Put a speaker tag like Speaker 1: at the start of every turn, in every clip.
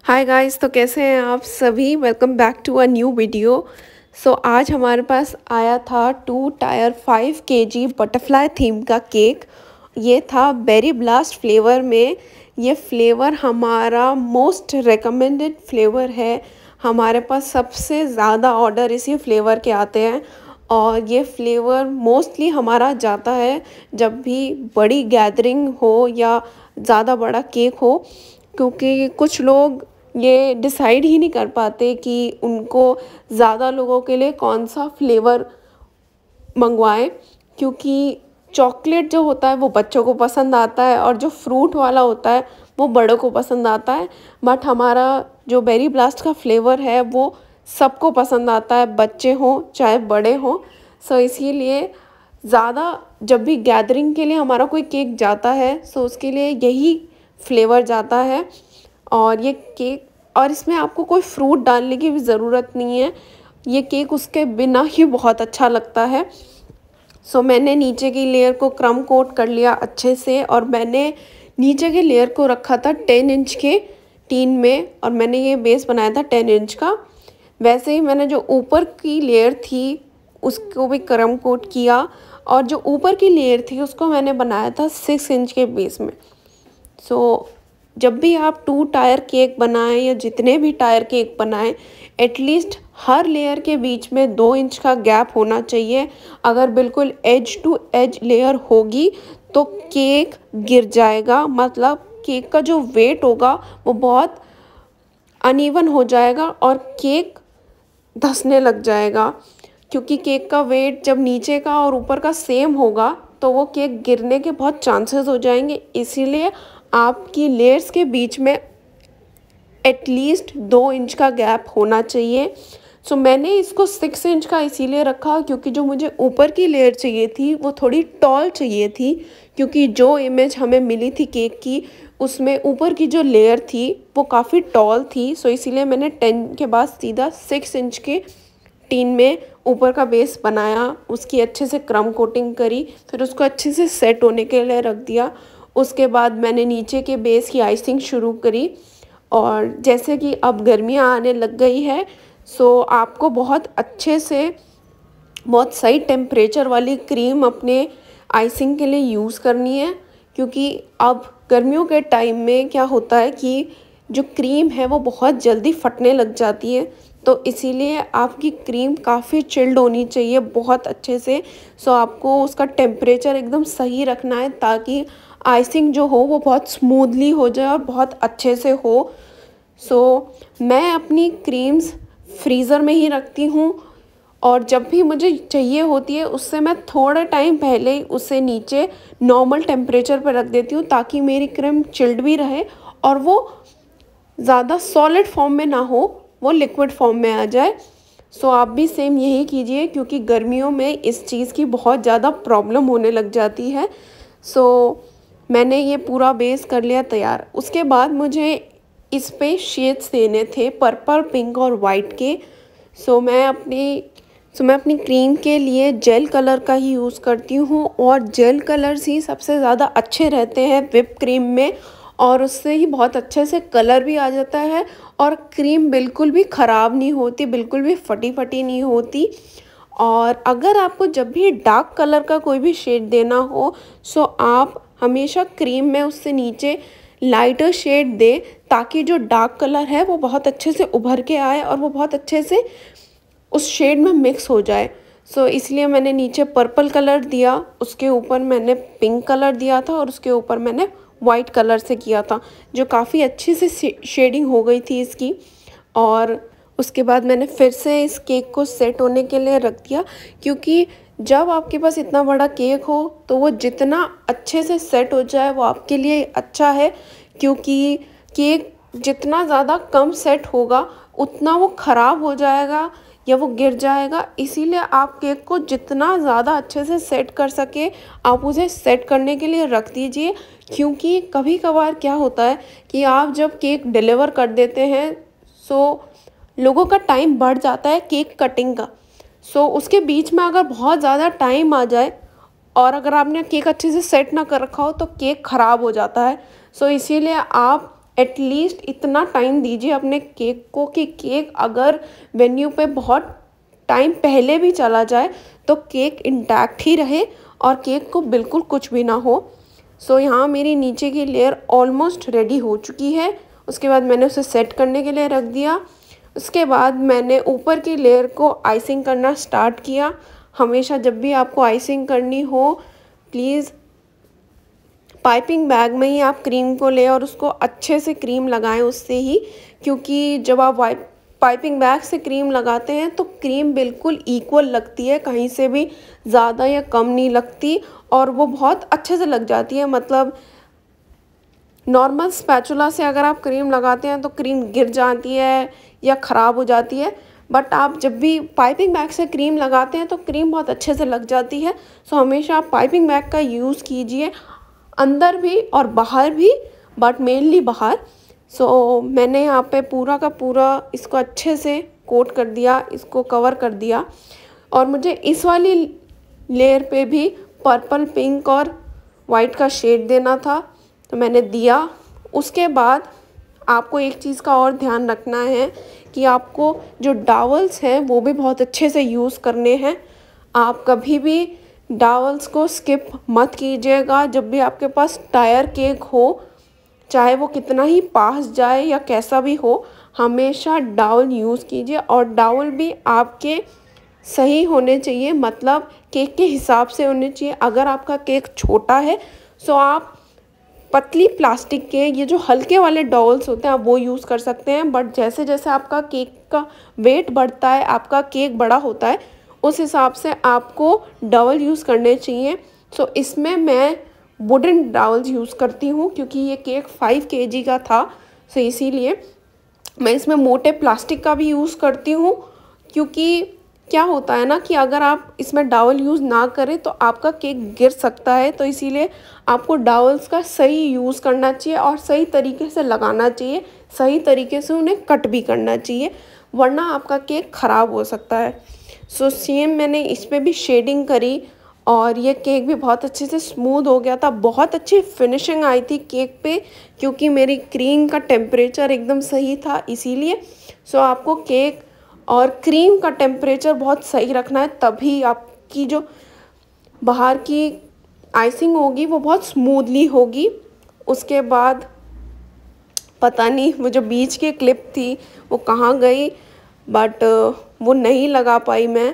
Speaker 1: Hi guys, तो कैसे हैं आप सभी। Welcome back to a new video. आज हमारे पास आया था 2 टायर 5 kg बटरफ्लाई थीम का केक। ये था बेरी ब्लास्ट फ्लेवर में। ये फ्लेवर हमारा मोस्ट रिकमेंडेड फ्लेवर है। हमारे पास सबसे ज़्यादा ऑर्डर इसी फ्लेवर के आते हैं और ये फ्लेवर मोस्टली हमारा जाता है जब भी बड़ी गैदरिंग हो या ज़्यादा बड़ा केक हो, क्योंकि कुछ लोग ये डिसाइड ही नहीं कर पाते कि उनको ज़्यादा लोगों के लिए कौन सा फ्लेवर मंगवाएं। क्योंकि चॉकलेट जो होता है वो बच्चों को पसंद आता है और जो फ्रूट वाला होता है वो बड़ों को पसंद आता है। बट हमारा जो बेरी ब्लास्ट का फ्लेवर है वो सबको पसंद आता है, बच्चे हों चाहे बड़े हों। इसीलिए ज़्यादा जब भी गैदरिंग के लिए हमारा कोई केक जाता है उसके लिए यही फ्लेवर जाता है। और ये केक, और इसमें आपको कोई फ्रूट डालने की भी ज़रूरत नहीं है, ये केक उसके बिना ही बहुत अच्छा लगता है। मैंने नीचे की लेयर को क्रम कोट कर लिया अच्छे से और मैंने नीचे के लेयर को रखा था 10 इंच के टीन में और मैंने ये बेस बनाया था 10 इंच का। वैसे ही मैंने जो ऊपर की लेयर थी उसको भी क्रम कोट किया और जो ऊपर की लेयर थी उसको मैंने बनाया था 6 इंच के बेस में। जब भी आप 2 टायर केक बनाएं या जितने भी टायर केक बनाएं, एटलीस्ट हर लेयर के बीच में 2 इंच का गैप होना चाहिए। अगर बिल्कुल एज टू एज लेयर होगी तो केक गिर जाएगा, मतलब केक का जो वेट होगा वो बहुत अनइवन हो जाएगा और केक धंसने लग जाएगा। क्योंकि केक का वेट जब नीचे का और ऊपर का सेम होगा तो वो केक गिरने के बहुत चांसेस हो जाएंगे। इसीलिए आपकी लेयर्स के बीच में एटलीस्ट 2 इंच का गैप होना चाहिए। मैंने इसको 6 इंच का इसीलिए रखा क्योंकि जो मुझे ऊपर की लेयर चाहिए थी वो थोड़ी टॉल चाहिए थी। क्योंकि जो इमेज हमें मिली थी केक की उसमें ऊपर की जो लेयर थी वो काफ़ी टॉल थी। इसीलिए मैंने 10 के बाद सीधा 6 इंच के टीन में ऊपर का बेस बनाया, उसकी अच्छे से क्रम कोटिंग करी, फिर उसको अच्छे से सेट होने के लिए रख दिया। उसके बाद मैंने नीचे के बेस की आइसिंग शुरू करी। और जैसे कि अब गर्मियाँ आने लग गई है आपको बहुत अच्छे से बहुत सही टेम्परेचर वाली क्रीम अपने आइसिंग के लिए यूज़ करनी है। क्योंकि अब गर्मियों के टाइम में क्या होता है कि जो क्रीम है वो बहुत जल्दी फटने लग जाती है, तो इसीलिए आपकी क्रीम काफ़ी चिल्ड होनी चाहिए बहुत अच्छे से। आपको उसका टेम्परेचर एकदम सही रखना है ताकि आइसिंग जो हो वो बहुत स्मूथली हो जाए और बहुत अच्छे से हो। मैं अपनी क्रीम्स फ्रीज़र में ही रखती हूँ और जब भी मुझे चाहिए होती है उससे मैं थोड़ा टाइम पहले ही उसे नीचे नॉर्मल टेम्परेचर पर रख देती हूँ ताकि मेरी क्रीम चिल्ड भी रहे और वो ज़्यादा सॉलिड फॉर्म में ना हो, वो लिक्विड फॉर्म में आ जाए। आप भी सेम यही कीजिए क्योंकि गर्मियों में इस चीज़ की बहुत ज़्यादा प्रॉब्लम होने लग जाती है। मैंने ये पूरा बेस कर लिया तैयार। उसके बाद मुझे इस पे शेड्स देने थे पर्पल, पिंक और वाइट के। मैं अपनी क्रीम के लिए जेल कलर का ही यूज़ करती हूँ और जेल कलर्स ही सबसे ज़्यादा अच्छे रहते हैं व्हिप क्रीम में और उससे ही बहुत अच्छे से कलर भी आ जाता है और क्रीम बिल्कुल भी ख़राब नहीं होती, बिल्कुल भी फटी फटी नहीं होती। और अगर आपको जब भी डार्क कलर का कोई भी शेड देना हो आप हमेशा क्रीम में उससे नीचे लाइटर शेड दे ताकि जो डार्क कलर है वो बहुत अच्छे से उभर के आए और वो बहुत अच्छे से उस शेड में मिक्स हो जाए। इसलिए मैंने नीचे पर्पल कलर दिया, उसके ऊपर मैंने पिंक कलर दिया था और उसके ऊपर मैंने वाइट कलर से किया था, जो काफ़ी अच्छी से शेडिंग हो गई थी इसकी। और उसके बाद मैंने फिर से इस केक को सेट होने के लिए रख दिया क्योंकि जब आपके पास इतना बड़ा केक हो तो वो जितना अच्छे से सेट हो जाए वो आपके लिए अच्छा है। क्योंकि केक जितना ज़्यादा कम सेट होगा उतना वो ख़राब हो जाएगा या वो गिर जाएगा। इसीलिए आप केक को जितना ज़्यादा अच्छे से सेट कर सके आप उसे सेट करने के लिए रख दीजिए। क्योंकि कभी कभार क्या होता है कि आप जब केक डिलीवर कर देते हैं लोगों का टाइम बढ़ जाता है केक कटिंग का। उसके बीच में अगर बहुत ज़्यादा टाइम आ जाए और अगर आपने केक अच्छे से सेट ना कर रखा हो तो केक ख़राब हो जाता है। इसीलिए आप एटलीस्ट इतना टाइम दीजिए अपने केक को कि केक अगर वेन्यू पे बहुत टाइम पहले भी चला जाए तो केक इंटैक्ट ही रहे और केक को बिल्कुल कुछ भी ना हो। सो यहाँ मेरी नीचे की लेयर ऑलमोस्ट रेडी हो चुकी है। उसके बाद मैंने उसे सेट करने के लिए रख दिया। उसके बाद मैंने ऊपर की लेयर को आइसिंग करना स्टार्ट किया। हमेशा जब भी आपको आइसिंग करनी हो प्लीज़ पाइपिंग बैग में ही आप क्रीम को ले और उसको अच्छे से क्रीम लगाएं उससे ही, क्योंकि जब आप पाइपिंग बैग से क्रीम लगाते हैं तो क्रीम बिल्कुल इक्वल लगती है, कहीं से भी ज़्यादा या कम नहीं लगती और वो बहुत अच्छे से लग जाती है। मतलब नॉर्मल स्पैचुला से अगर आप क्रीम लगाते हैं तो क्रीम गिर जाती है या ख़राब हो जाती है, बट आप जब भी पाइपिंग बैग से क्रीम लगाते हैं तो क्रीम बहुत अच्छे से लग जाती है। सो हमेशा आप पाइपिंग बैग का यूज़ कीजिए, अंदर भी और बाहर भी, बट मेनली बाहर। सो मैंने यहाँ पे पूरा का पूरा इसको अच्छे से कोट कर दिया, इसको कवर कर दिया। और मुझे इस वाली लेयर पे भी पर्पल, पिंक और वाइट का शेड देना था तो मैंने दिया। उसके बाद आपको एक चीज़ का और ध्यान रखना है कि आपको जो डावल्स हैं वो भी बहुत अच्छे से यूज़ करने हैं। आप कभी भी डावल्स को स्किप मत कीजिएगा। जब भी आपके पास टायर केक हो, चाहे वो कितना ही पास जाए या कैसा भी हो, हमेशा डावल यूज़ कीजिए और डावल भी आपके सही होने चाहिए, मतलब केक के हिसाब से होने चाहिए। अगर आपका केक छोटा है तो आप पतली प्लास्टिक के ये जो हल्के वाले डावल्स होते हैं आप वो यूज़ कर सकते हैं, बट जैसे जैसे आपका केक का वेट बढ़ता है, आपका केक बड़ा होता है, उस हिसाब से आपको डावल यूज़ करने चाहिए। सो इसमें मैं वुडन डावल्स यूज़ करती हूँ क्योंकि ये केक 5 kg का था, सो इसीलिए मैं इसमें मोटे प्लास्टिक का भी यूज़ करती हूँ। क्योंकि क्या होता है ना कि अगर आप इसमें डावल यूज़ ना करें तो आपका केक गिर सकता है, तो इसीलिए आपको डावल्स का सही यूज़ करना चाहिए और सही तरीके से लगाना चाहिए, सही तरीके से उन्हें कट भी करना चाहिए, वरना आपका केक ख़राब हो सकता है। सो सेम मैंने इस पर भी शेडिंग करी और ये केक भी बहुत अच्छे से स्मूथ हो गया था। बहुत अच्छी फिनिशिंग आई थी केक पे क्योंकि मेरी क्रीम का टेम्परेचर एकदम सही था इसीलिए। सो आपको केक और क्रीम का टेम्परेचर बहुत सही रखना है, तभी आपकी जो बाहर की आइसिंग होगी वो बहुत स्मूथली होगी। उसके बाद पता नहीं वो जो बीच की क्लिप थी वो कहाँ गई, बट वो नहीं लगा पाई मैं।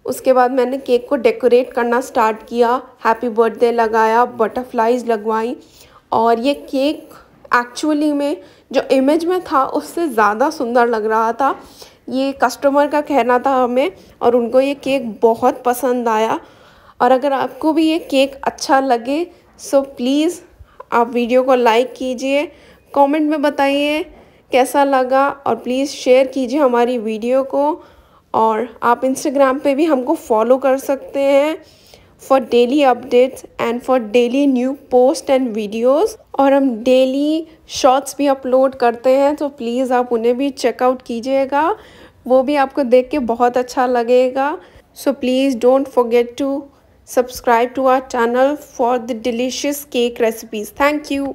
Speaker 1: उसके बाद मैंने केक को डेकोरेट करना स्टार्ट किया, हैप्पी बर्थडे लगाया, बटरफ्लाइज लगवाई और ये केक एक्चुअली में जो इमेज में था उससे ज़्यादा सुंदर लग रहा था। ये कस्टमर का कहना था हमें और उनको ये केक बहुत पसंद आया। और अगर आपको भी ये केक अच्छा लगे सो प्लीज़ आप वीडियो को लाइक कीजिए, कमेंट में बताइए कैसा लगा और प्लीज़ शेयर कीजिए हमारी वीडियो को। और आप इंस्टाग्राम पे भी हमको फॉलो कर सकते हैं for daily updates and for daily new post and videos. और हम डेली शॉर्ट्स भी अपलोड करते हैं तो प्लीज़ आप उन्हें भी चेकआउट कीजिएगा, वो भी आपको देख के बहुत अच्छा लगेगा। So please don't forget to subscribe to our channel for the delicious cake recipes. Thank you.